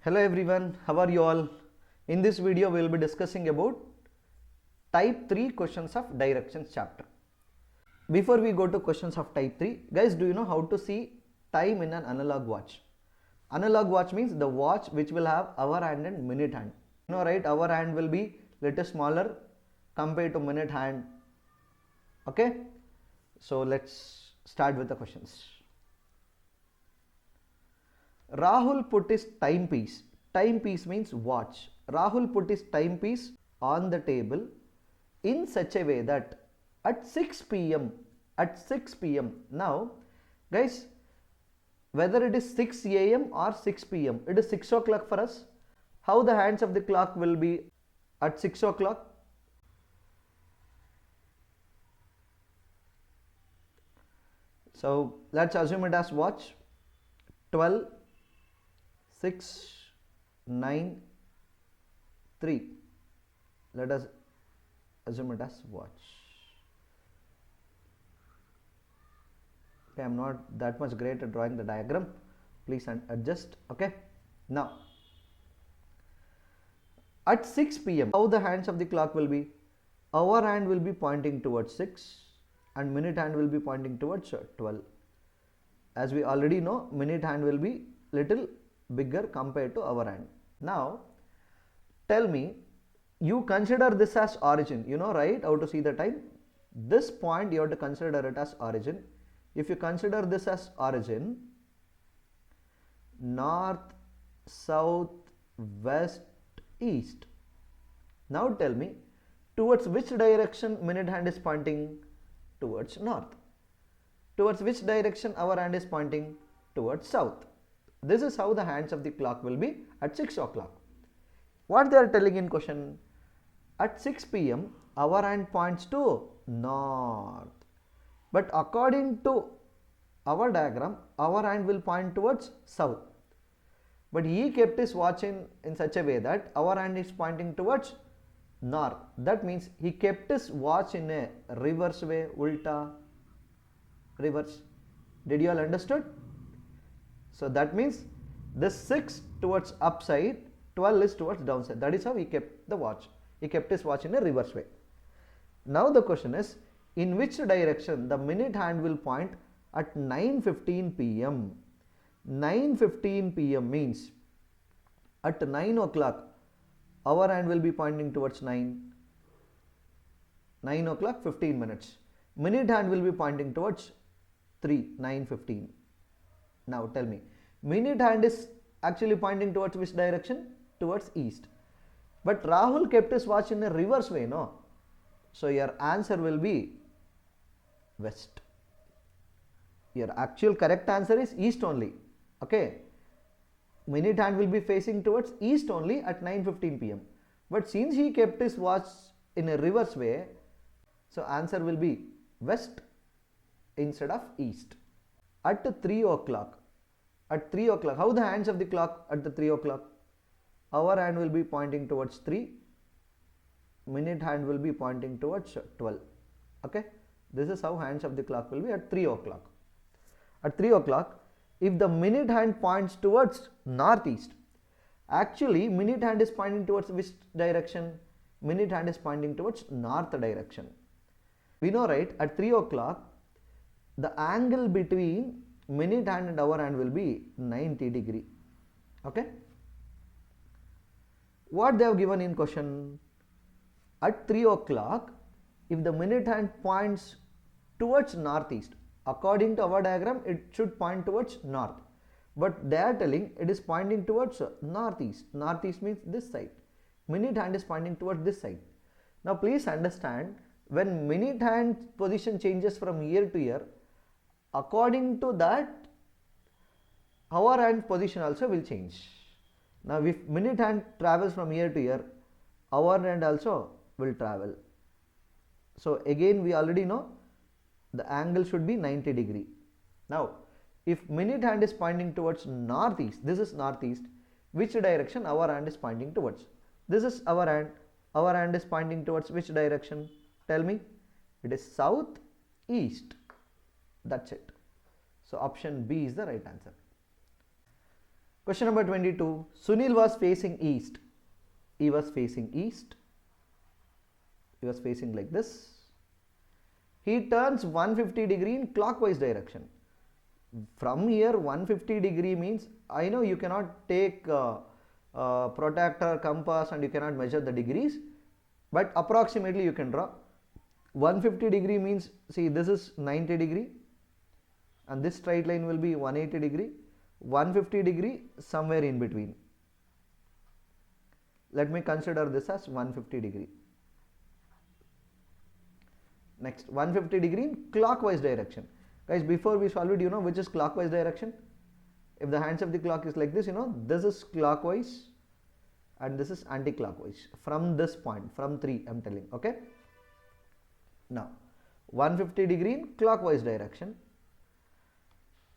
Hello everyone, how are you all? In this video we will be discussing about type 3 questions of directions chapter. Before we go to questions of type 3, guys, do you know how to see time in an analog watch? Analog watch means the watch which will have hour hand and minute hand. You know, right? Hour hand will be little smaller compared to minute hand. Okay, so let's start with the questions. Rahul put his timepiece. Timepiece means watch. Rahul put his timepiece on the table in such a way that at 6 p.m. Now, guys, whether it is 6 a.m. or 6 p.m., it is 6 o'clock for us. How the hands of the clock will be at 6 o'clock? So let's assume it as watch. 12, 6, 9, 3. Let us assume it as watch. Okay, I am not that much great at drawing the diagram. Please adjust. Okay. Now, at 6 p.m., how the hands of the clock will be? Hour hand will be pointing towards 6 and minute hand will be pointing towards 12. As we already know, minute hand will be little bigger compared to hour hand. Now, tell me, you consider this as origin. You know, right, how to see the time? This point you have to consider it as origin. If you consider this as origin, north, south, west, east. Now tell me, towards which direction minute hand is pointing? Towards north. Towards which direction our hand is pointing? Towards south. This is how the hands of the clock will be at 6 o'clock. What they are telling in question? At 6 p.m. our hand points to north. But according to our diagram, our hand will point towards south. But he kept his watch in such a way that our hand is pointing towards north. That means he kept his watch in a reverse way, ulta, reverse. Did you all understood? So that means this 6 towards upside, 12 is towards downside. That is how he kept the watch. He kept his watch in a reverse way. Now the question is, in which direction the minute hand will point at 9:15 p.m. 9:15 p.m. means at 9 o'clock our hand will be pointing towards 9. 9 o'clock 15 minutes. Minute hand will be pointing towards 3, 9:15. Now tell me, minute hand is actually pointing towards which direction? Towards east. But Rahul kept his watch in a reverse way, no? So your answer will be west. Your actual correct answer is east only. Okay. Minute hand will be facing towards east only at 9:15 p.m. But since he kept his watch in a reverse way, so answer will be west instead of east. At 3 o'clock. At 3 o'clock, how the hands of the clock at the 3 o'clock? Our hand will be pointing towards 3. Minute hand will be pointing towards 12. Okay. This is how hands of the clock will be at 3 o'clock. At 3 o'clock, if the minute hand points towards northeast, actually minute hand is pointing towards which direction? Minute hand is pointing towards north direction. We know, right, at 3 o'clock, the angle between minute hand and hour hand will be 90 degree. Okay. What they have given in question? At 3 o'clock, if the minute hand points towards northeast, according to our diagram, it should point towards north. But they are telling it is pointing towards northeast. Northeast means this side. Minute hand is pointing towards this side. Now please understand, when minute hand position changes from year to year, according to that, hour hand position also will change. Now if minute hand travels from year to year, hour hand also will travel. So again we already know the angle should be 90 degree. Now if minute hand is pointing towards northeast, this is northeast, which direction our hand is pointing towards? This is our hand is pointing towards which direction? Tell me. It is south, east. That's it. So option B is the right answer. Question number 22. Sunil was facing east. He was facing east. He was facing like this. He turns 150 degree in clockwise direction. From here 150 degree means, I know you cannot take protractor, compass, and you cannot measure the degrees, but approximately you can draw. 150 degree means, see, this is 90 degree and this straight line will be 180 degree. 150 degree somewhere in between. Let me consider this as 150 degree. Next, 150 degree in clockwise direction. Guys, before we solve it, you know which is clockwise direction? If the hands of the clock is like this, you know, this is clockwise and this is anti-clockwise. From this point, from 3, I am telling, okay? Now, 150 degree in clockwise direction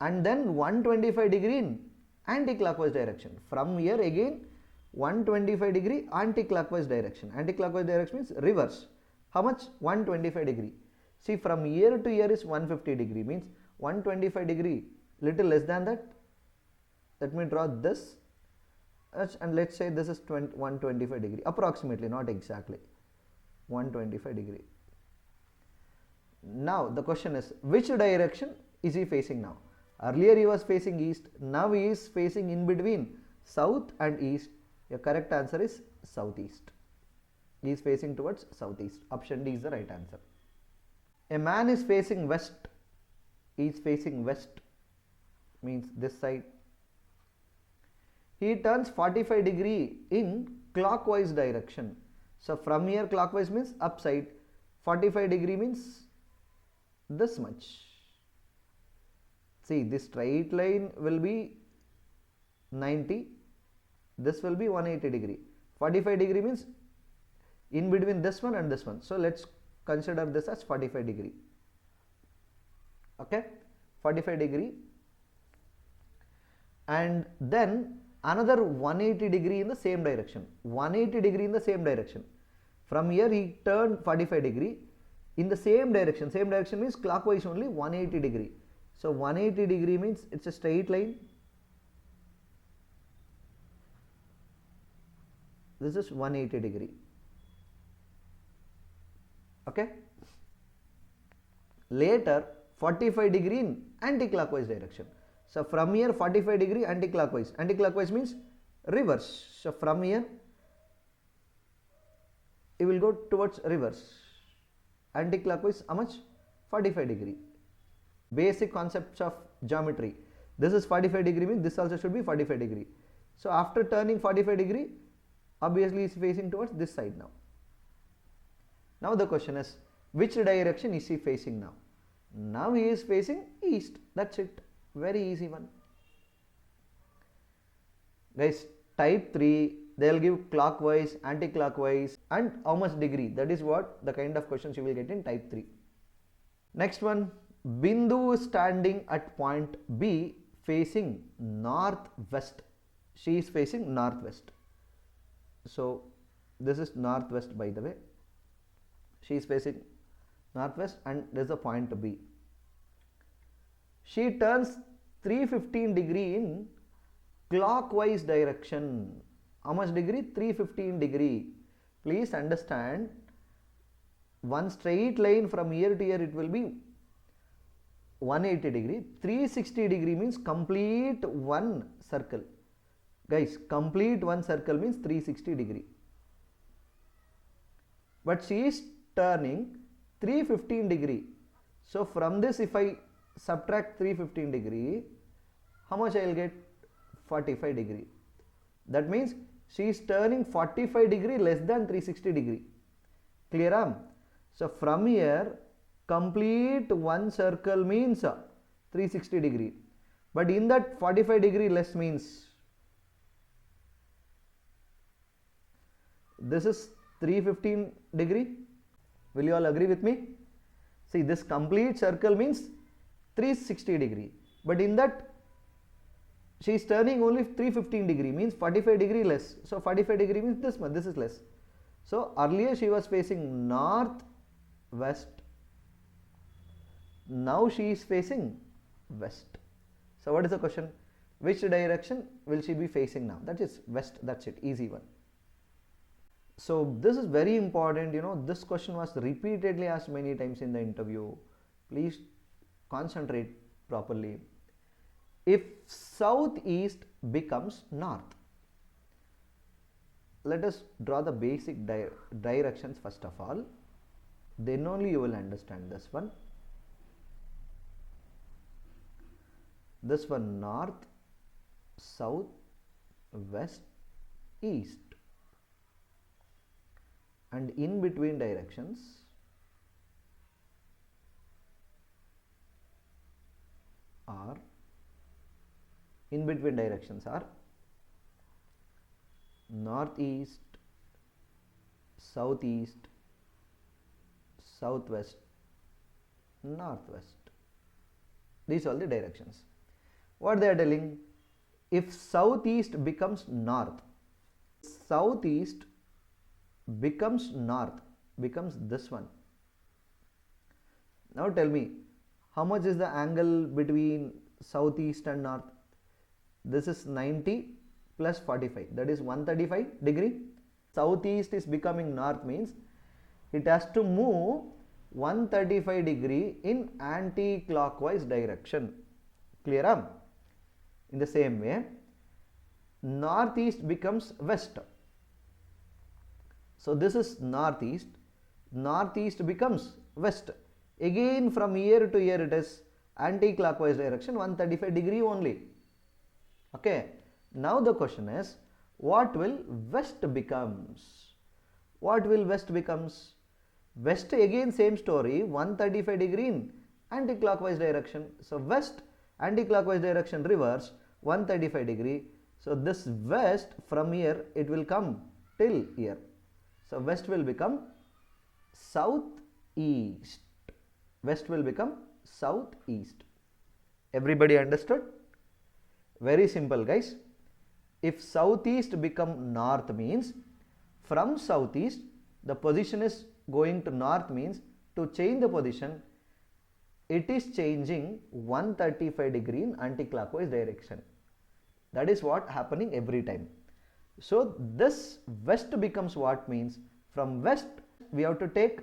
and then 125 degree in anti-clockwise direction. From here again 125 degree anti-clockwise direction. Anti-clockwise direction means reverse. How much? 125 degree. See, from here to here is 150 degree, means 125 degree, little less than that. Let me draw this, and let's say this is 125 degree, approximately, not exactly, 125 degree. Now the question is, which direction is he facing now? Earlier he was facing east, now he is facing in between south and east. Your correct answer is southeast. He is facing towards southeast. Option D is the right answer. A man is facing west. He is facing west, means this side. He turns 45 degree in clockwise direction. So from here clockwise means upside. 45 degree means this much. See, this straight line will be 90. This will be 180 degree. 45 degree means in between this one and this one. So let's consider this as 45 degree. Okay, 45 degree. And then another 180 degree in the same direction. 180 degree in the same direction. From here he turned 45 degree in the same direction. Same direction means clockwise only, 180 degree. So 180 degree means it's a straight line. This is 180 degree. Okay. Later 45 degree in anti-clockwise direction. So from here 45 degree anti-clockwise. Anti-clockwise means reverse. So from here it will go towards reverse. Anti-clockwise how much? 45 degree. Basic concepts of geometry. This is 45 degree means this also should be 45 degree. So after turning 45 degree, obviously is facing towards this side now. Now the question is, which direction is he facing now? Now he is facing east. That's it. Very easy one. Guys, type 3, they will give clockwise, anti-clockwise and how much degree. That is what the kind of questions you will get in type 3. Next one, Bindu is standing at point B facing northwest. She is facing northwest. So this is northwest, by the way. She is facing northwest and there is a point B. She turns 315 degree in clockwise direction. How much degree? 315 degree. Please understand, one straight line from here to here it will be 180 degree. 360 degree means complete one circle. Guys, complete one circle means 360 degree. But she is turning 315 degree. So from this if I subtract 315 degree, how much I will get? 45 degree. That means she is turning 45 degree less than 360 degree. Clear? So from here complete one circle means 360 degree. But in that 45 degree less means this is 315 degree. Will you all agree with me? See, this complete circle means 360 degree. But in that she is turning only 315 degree means 45 degree less. So 45 degree means this much. This is less. So earlier she was facing north west. Now she is facing west. So what is the question? which direction will she be facing now? That is west. That's it, easy one. So this is very important, this question was repeatedly asked many times in the interview. Please concentrate properly. If southeast becomes north, let us draw the basic directions first of all, then only you will understand this one. This one north, south, west, east, and in between directions are northeast, southeast, southwest, northwest. These are all the directions. What they are telling? If southeast becomes north, southeast becomes north, becomes this one. Now tell me, how much is the angle between southeast and north? This is 90 plus 45, that is 135 degree. Southeast is becoming north means it has to move 135 degree in anti-clockwise direction. Clear? In the same way, northeast becomes west. So this is northeast, northeast becomes west. Again from here to here it is anti-clockwise direction, 135 degree only. Okay. Now the question is, what will west becomes? What will west becomes? West again same story, 135 degree in anti-clockwise direction. So west anti-clockwise direction reverse 135 degree. So this west from here it will come till here. So west will become southeast. West will become southeast. Everybody understood? Very simple, guys. If southeast become north means from southeast the position is going to north, means to change the position it is changing 135 degree in anti-clockwise direction. That is what happening every time. So this west becomes what means from west we have to take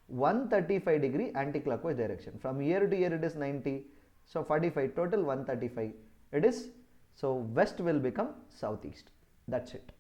135 degree anti-clockwise direction. From here to here it is 90. So 45 total 135 it is. So west will become southeast. That's it.